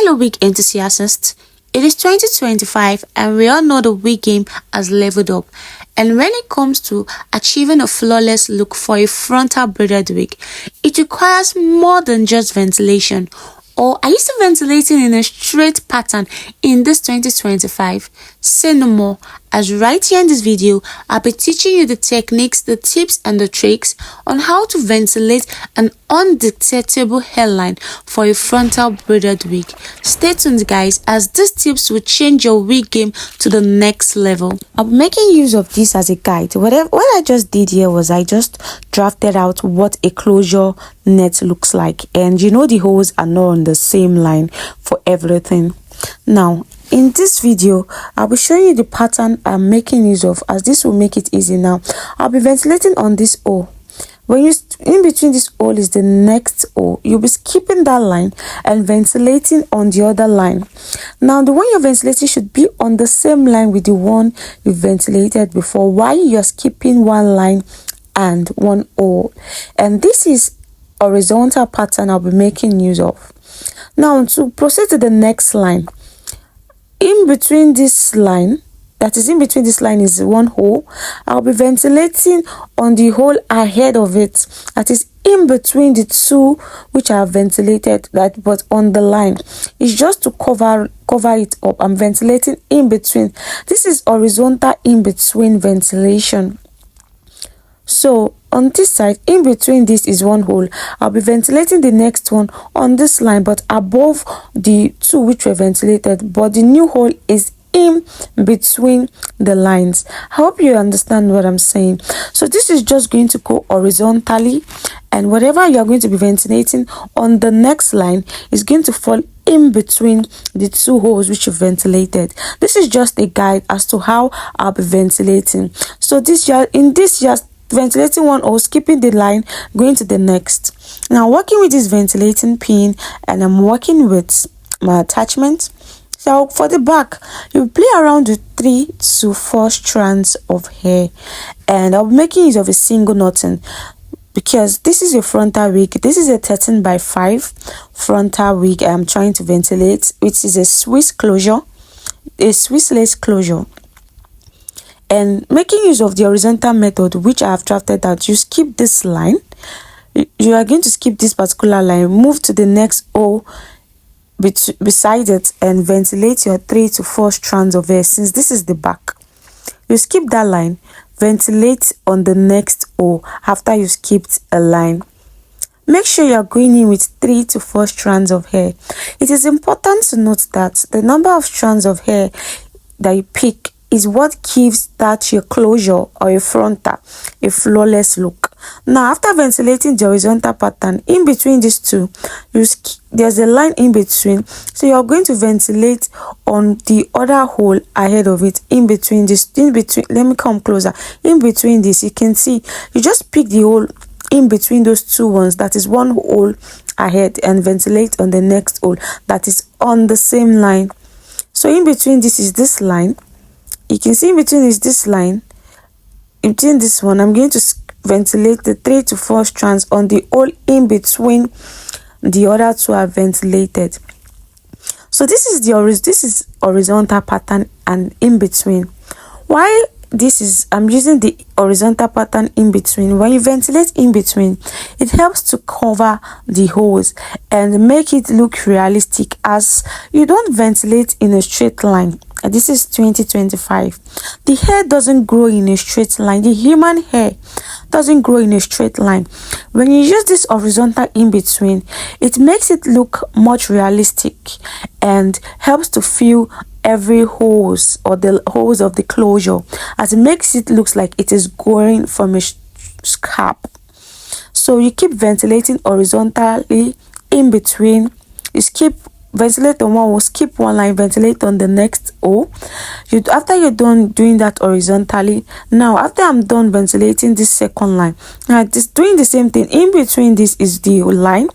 Hello wig enthusiasts, it is 2025 and we all know the wig game has leveled up, and when it comes to achieving a flawless look for a frontal braided wig, it requires more than just ventilation. Or are you still ventilating in a straight pattern in this 2025? Say no more, as right here in this video, I'll be teaching you the techniques, the tips and the tricks on how to ventilate an undetectable hairline for a frontal braided wig. Stay tuned guys, as these tips will change your wig game to the next level. I'll be making use of this as a guide. What I just did here was I just drafted out what a closure net looks like, and you know the holes are not on the same line for everything. Now in this video, I'll be showing you the pattern I'm making use of, as this will make it easy. Now I'll be ventilating on this hole. When you in between this hole is the next hole, you'll be skipping that line and ventilating on the other line. Now the one you're ventilating should be on the same line with the one you ventilated before, while you're skipping one line and one hole. And this is a horizontal pattern I'll be making use of. Now to proceed to the next line, in between this line, that is in between this line is one hole. I'll be ventilating on the hole ahead of it, that is in between the two which I have ventilated, that but on the line. It's just to cover it up. I'm ventilating in between. This is horizontal in between ventilation. So on this side, in between this is one hole. I'll be ventilating the next one on this line, but above the two which were ventilated, but the new hole is in between the lines. I hope you understand what I'm saying. So this is just going to go horizontally, and whatever you're going to be ventilating on the next line is going to fall in between the two holes which you ventilated. This is just a guide as to how I'll be ventilating. So this just ventilating one hole, skipping the line, going to the next. Now working with this ventilating pin, and I'm working with my attachment. So for the back, you play around with 3 to 4 strands of hair, and I'll be making use of a single knotting because this is a frontal wig. This is a 13 by 5 frontal wig I'm trying to ventilate, which is a Swiss closure, a Swiss lace closure. And making use of the horizontal method which I have drafted out, you skip this line. You are going to skip this particular line, move to the next hole beside it, and ventilate your 3 to 4 strands of hair. Since this is the back, you skip that line, ventilate on the next hole after you skipped a line. Make sure you're going in with 3 to 4 strands of hair. It is important to note that the number of strands of hair that you pick is what gives that your closure or your frontal a flawless look. Now after ventilating the horizontal pattern, in between these two, there's a line in between, so you're going to ventilate on the other hole ahead of it. In between let me come closer. In between this, you can see you just pick the hole in between those two ones, that is one hole ahead, and ventilate on the next hole that is on the same line. So in between this is this line. You can see in between is this line. In between this one, I'm going to ventilate the 3 to 4 strands on the hole in between the other two are ventilated. So this is horizontal pattern, and in between, why I'm using the horizontal pattern in between. When you ventilate in between, it helps to cover the holes and make it look realistic, as you don't ventilate in a straight line. This is 2025. The hair doesn't grow in a straight line. The human hair doesn't grow in a straight line. When you use this horizontal in between, it makes it look much realistic and helps to fill every holes or the holes of the closure, as it makes it looks like it is going from a scalp. So you keep ventilating horizontally in between. You ventilate on one hole, skip one line, ventilate on the next hole. After you're done doing that horizontally, now after I'm done ventilating this second line, now just doing the same thing. In between this is the line.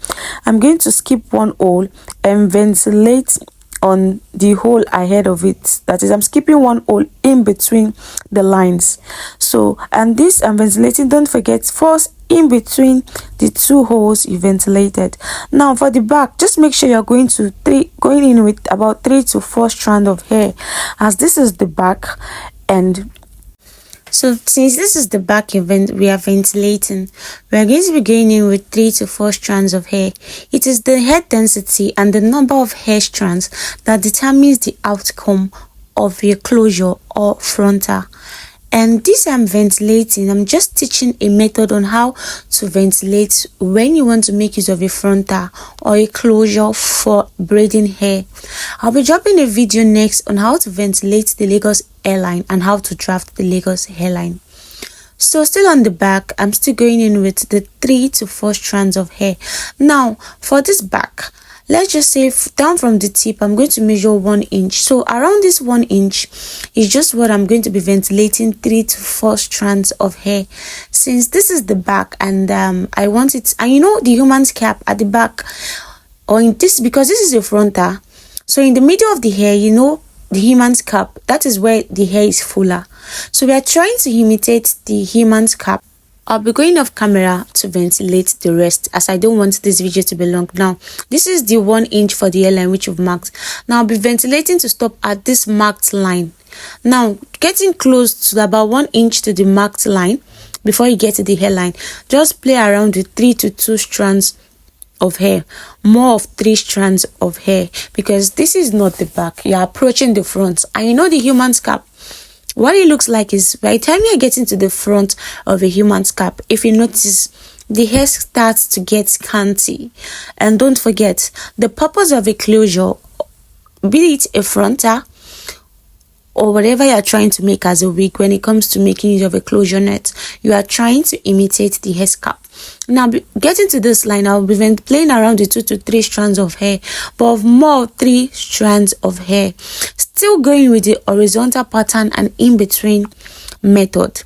I'm going to skip one hole and ventilate on the hole ahead of it. That is, I'm skipping one hole in between the lines. So, and this I'm ventilating, don't forget, first in between the two holes you ventilated. Now for the back, just make sure you're going in with about 3 to 4 strands of hair, as this is the back. And so since this is the back event we are ventilating, we are going to be going in with 3 to 4 strands of hair. It is the hair density and the number of hair strands that determines the outcome of your closure or frontal. And this I'm ventilating, I'm just teaching a method on how to ventilate when you want to make use of a frontal or a closure for braiding hair. I'll be dropping a video next on how to ventilate the Lagos hairline and how to draft the Lagos hairline. So still on the back, I'm still going in with the 3 to 4 strands of hair. Now for this back, let's just say down from the tip, I'm going to measure 1 inch. So around this 1 inch is just what I'm going to be ventilating 3 to 4 strands of hair. Since this is the back and I want it, and you know the human's cap at the back, or in this, because this is a frontal, so in the middle of the hair, you know the human's cap, that is where the hair is fuller. So we are trying to imitate the human's cap. I'll be going off camera to ventilate the rest, as I don't want this video to be long. Now this is the 1 inch for the hairline which we've marked. Now I'll be ventilating to stop at this marked line. Now getting close to about 1 inch to the marked line before you get to the hairline, just play around with 3 to 2 strands of hair, more of 3 strands of hair, because this is not the back, you're approaching the front. And you know the human scalp, what it looks like is by the time you're getting to the front of a human scalp, if you notice, the hair starts to get scanty. And don't forget, the purpose of a closure, be it a frontal or whatever you're trying to make as a wig, when it comes to making use of a closure net, you are trying to imitate the hair scalp. Now getting to this line, I'll be playing around the 2 to 3 strands of hair, but of more 3 strands of hair, still going with the horizontal pattern and in between method.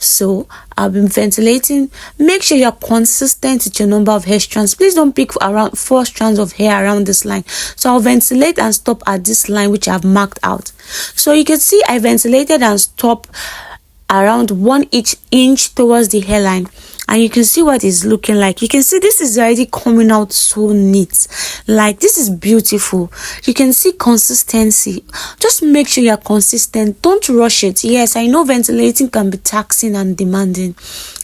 So I'll be ventilating. Make sure you're consistent with your number of hair strands. Please don't pick around 4 strands of hair around this line. So I'll ventilate and stop at this line which I've marked out. So you can see I ventilated and stopped around 1 inch towards the hairline, and you can see what it's looking like. You can see this is already coming out so neat, like this is beautiful. You can see consistency. Just make sure you're consistent, don't rush it. Yes, I know ventilating can be taxing and demanding.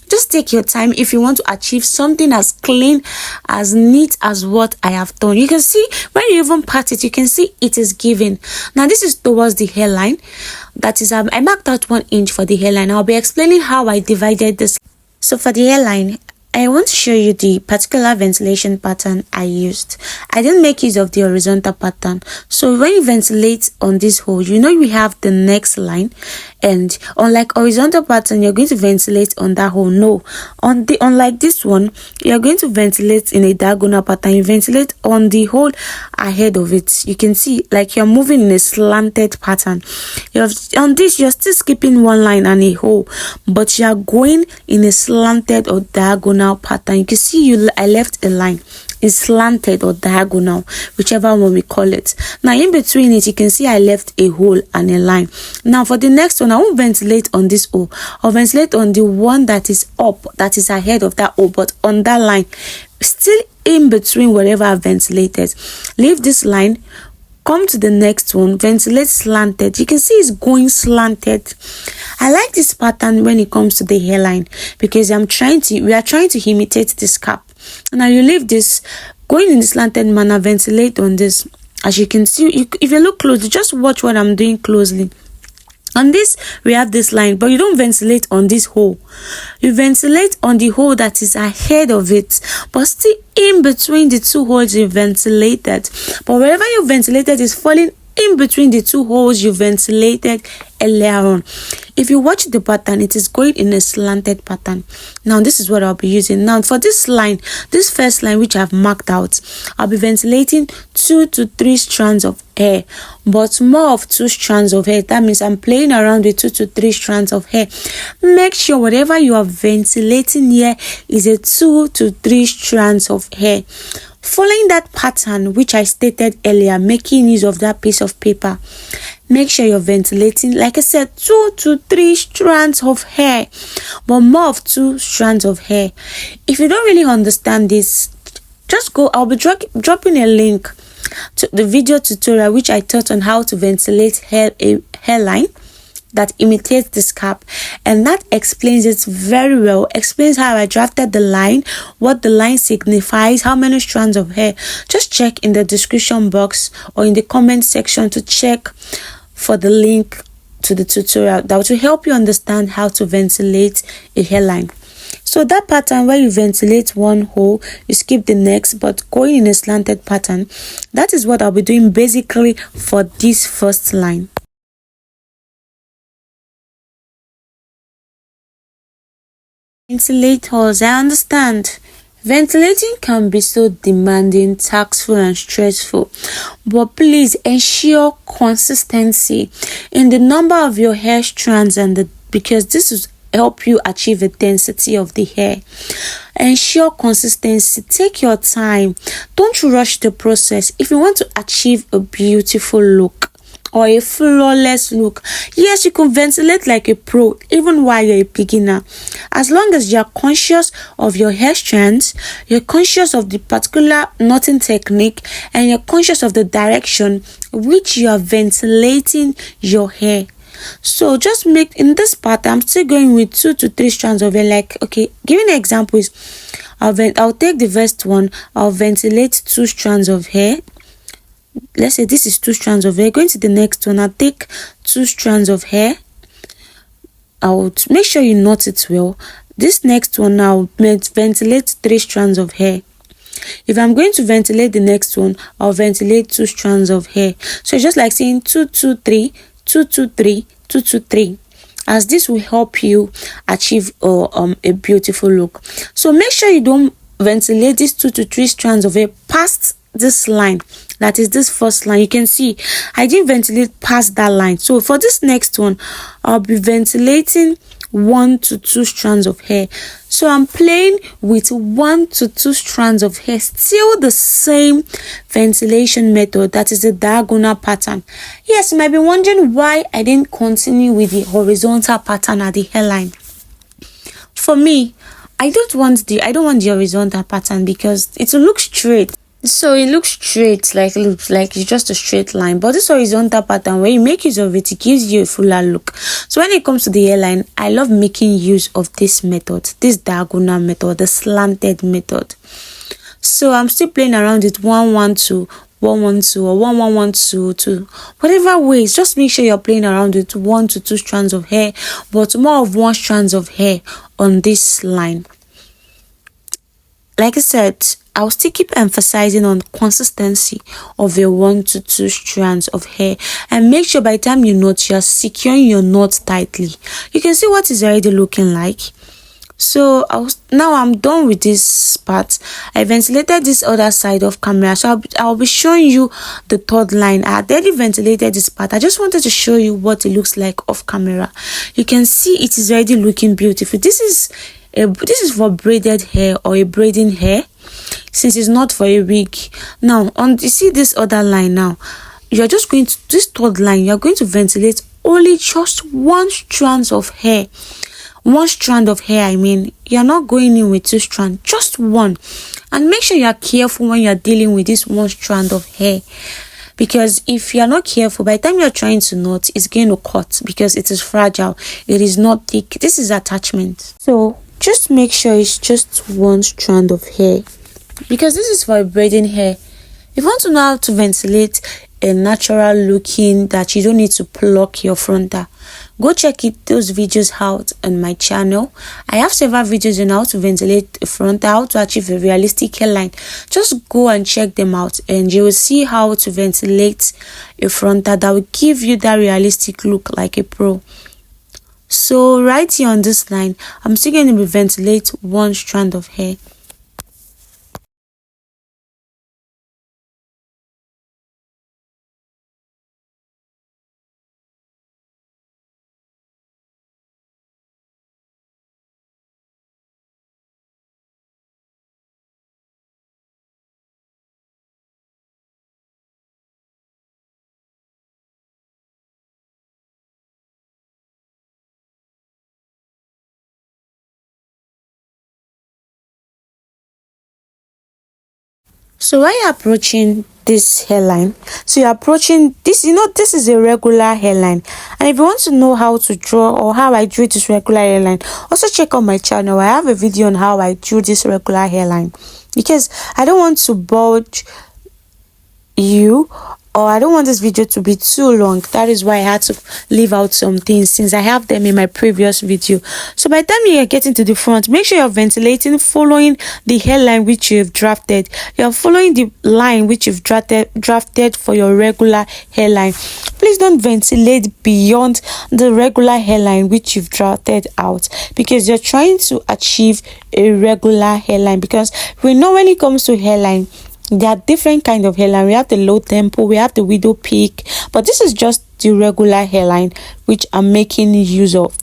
Just take your time if you want to achieve something as clean, as neat as what I have done. You can see when you even part it, you can see it is giving. Now this is towards the hairline. That is, I marked out 1 inch for the hairline. I'll be explaining how I divided this. So for the hairline, I want to show you the particular ventilation pattern I used. I didn't make use of the horizontal pattern. So when you ventilate on this hole, you know we have the next line, and unlike horizontal pattern, you're going to ventilate on that hole. No, unlike this one, you're going to ventilate in a diagonal pattern. You ventilate on the hole ahead of it. You can see like you're moving in a slanted pattern. On this, you're still skipping one line and a hole, but you're going in a slanted or diagonal pattern. You can see I left a line. It's slanted or diagonal, whichever one we call it. Now in between it, you can see I left a hole and a line. Now for the next one, I won't ventilate on this hole. I'll ventilate on the one that is up, that is ahead of that hole, but on that line, still in between whatever I ventilated. Leave this line, come to the next one, ventilate slanted. You can see it's going slanted. I like this pattern when it comes to the hairline because we are trying to imitate the scalp. Now you leave this going in the slanted manner, ventilate on this. As you can see, if you look closely, just watch what I'm doing closely. On this, we have this line, but you don't ventilate on this hole. You ventilate on the hole that is ahead of it, but still in between the two holes you ventilated. But wherever you ventilated is falling in between the two holes you ventilated earlier on. If you watch the pattern, it is going in a slanted pattern. Now this is what I'll be using. Now for this line, this first line which I've marked out, I'll be ventilating 2 to 3 strands of hair, but more of 2 strands of hair. That means I'm playing around with 2 to 3 strands of hair. Make sure whatever you are ventilating here is a 2 to 3 strands of hair. Following that pattern which I stated earlier, making use of that piece of paper, make sure you're ventilating, like I said, 2 to 3 strands of hair, but more of 2 strands of hair. If you don't really understand this, just go. I'll be dropping a link to the video tutorial which I taught on how to ventilate a hairline that imitates the scalp, and that explains it very well. Explains how I drafted the line, what the line signifies, how many strands of hair. Just check in the description box or in the comment section to check for the link to the tutorial that will help you understand how to ventilate a hairline. So that pattern where you ventilate one hole, you skip the next, but going in a slanted pattern, that is what I'll be doing basically for this first line. Ventilators, I understand. Ventilating can be so demanding, taxful, and stressful, but please ensure consistency in the number of your hair strands because this will help you achieve a density of the hair. Ensure consistency. Take your time. Don't rush the process if you want to achieve a beautiful look or a flawless look. Yes, you can ventilate like a pro even while you're a beginner, as long as you're conscious of your hair strands, you're conscious of the particular knotting technique, and you're conscious of the direction which you are ventilating your hair. So just make, in this part I'm still going with 2 to 3 strands of hair. Like, okay, giving an example is I'll take the first one, I'll ventilate 2 strands of hair. Let's say this is 2 strands of hair. Going to the next one, I'll take 2 strands of hair. I'll make sure you knot it well. This next one, I'll ventilate 3 strands of hair. If I'm going to ventilate the next one, I'll ventilate 2 strands of hair. So it's just like saying 2 2 3 2 2 3 2 2 3, as this will help you achieve a beautiful look. So make sure you don't ventilate these 2 to 3 strands of hair past this line, that is this first line. You can see I didn't ventilate past that line. So for this next one, I'll be ventilating 1 to 2 strands of hair. So I'm playing with 1 to 2 strands of hair, still the same ventilation method, that is the diagonal pattern. Yes, you might be wondering why I didn't continue with the horizontal pattern at the hairline. For me, I don't want the horizontal pattern because it will look straight. So it looks straight, like it looks like it's just a straight line. But this horizontal pattern, when you make use of it, it gives you a fuller look. So when it comes to the hairline, I love making use of this method, this diagonal method, the slanted method. So I'm still playing around with 1 1 2 1 1 2 or 1 1 1 2 2, whatever ways. Just make sure you're playing around with 1 to 2 strands of hair, but more of 1 strands of hair on this line. Like I said, I'll still keep emphasizing on consistency of your 1 to 2 strands of hair, and make sure by the time you knot, you're securing your knot tightly. You can see what is already looking like. So now I'm done with this part. I ventilated this other side of camera, so I'll be showing you the third line. I had already ventilated this part. I just wanted to show you what it looks like off camera. You can see it is already looking beautiful. This is for braided hair or a braiding hair, since it's not for a wig. Now you see this other line. Now you're just going to this third line, you're going to ventilate only just 1 strand of hair. 1 strand of hair, I mean. You're not going in with 2 strands, just 1. And make sure you're careful when you're dealing with this 1 strand of hair, because if you're not careful, by the time you're trying to knot, it's going to cut because it is fragile, it is not thick. This is attachment. So just make sure it's just 1 strand of hair, because this is for braiding hair. If you want to know how to ventilate a natural looking that you don't need to pluck your frontal, go check those videos out on my channel. I have several videos on how to ventilate a frontal, how to achieve a realistic hairline. Just go and check them out, and you will see how to ventilate a frontal that will give you that realistic look like a pro. So right here on this line, I'm still going to ventilate 1 strand of hair. So while you're approaching this hairline, so you're approaching this, this is a regular hairline, and if you want to know how to draw or how I drew this regular hairline, also check out my channel. I have a video on how I drew this regular hairline, because I don't want to bulge you, or I don't want this video to be too long. That is why I had to leave out some things, since I have them in my previous video. So by the time you are getting to the front, make sure you're ventilating following the hairline which you've drafted. You're following the line which you've drafted for your regular hairline. Please don't ventilate beyond the regular hairline which you've drafted out, because you're trying to achieve a regular hairline. Because we know when it comes to hairline, there are different kind of hairline. We have the low tempo, we have the widow peak, but this is just the regular hairline which I'm making use of.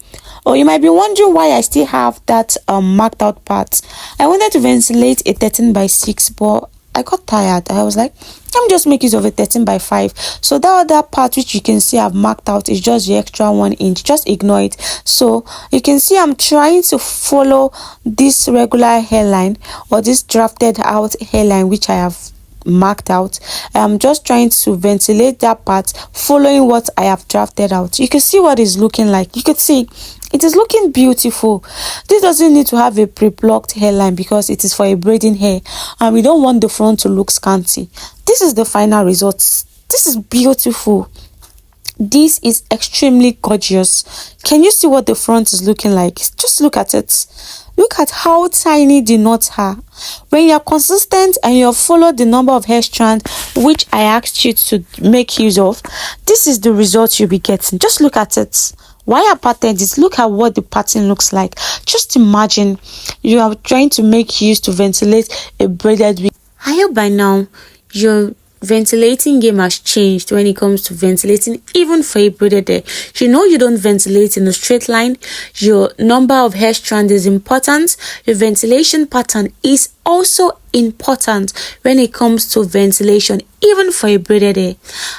Or you might be wondering why I still have that marked out part. I wanted to ventilate a 13/6, but I got tired. I was like, let me just make use of a 13/5. So that other part which you can see I've marked out is just the extra 1 inch. Just ignore it. So you can see I'm trying to follow this regular hairline, or this drafted out hairline which I have marked out. I'm just trying to ventilate that part following what I have drafted out. You can see what it's looking like. You could see it is looking beautiful. This doesn't need to have a pre-plucked hairline, because it is for a braiding hair and we don't want the front to look scanty. This is the final result. This is beautiful. This is extremely gorgeous. Can you see what the front is looking like? Just look at it. Look at how tiny the knots are. When you're consistent and you follow the number of hair strands which I asked you to make use of, this is the result you'll be getting. Just look at it. While I parted this, look at what the pattern looks like. Just imagine you are trying to make use to ventilate a braided wig. I hope by now your ventilating game has changed when it comes to ventilating, even for a braided hair. You don't ventilate in a straight line. Your number of hair strands is important. Your ventilation pattern is also important when it comes to ventilation, even for a braided hair.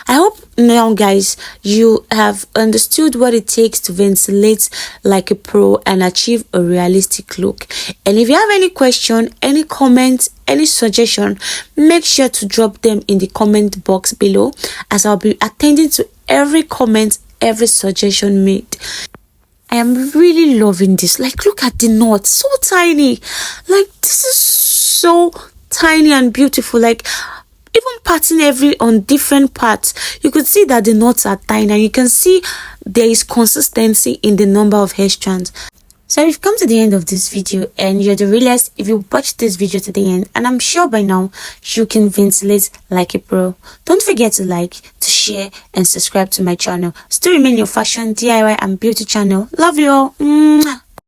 I hope now, guys, you have understood what it takes to ventilate like a pro and achieve a realistic look. And if you have any question, any comment, any suggestion, make sure to drop them in the comment box below, as I'll be attending to every comment, every suggestion made. I am really loving this. Like, look at the knot, so tiny. Like, this is so tiny and beautiful. Like, even parting on different parts, you could see that the knots are tiny, and you can see there is consistency in the number of hair strands. So we've come to the end of this video, and you're the realest if you watch this video to the end, and I'm sure by now you can ventilate like a pro. Don't forget to like, to share, and subscribe to my channel. Still remain your fashion, DIY, and beauty channel. Love you all. Mwah.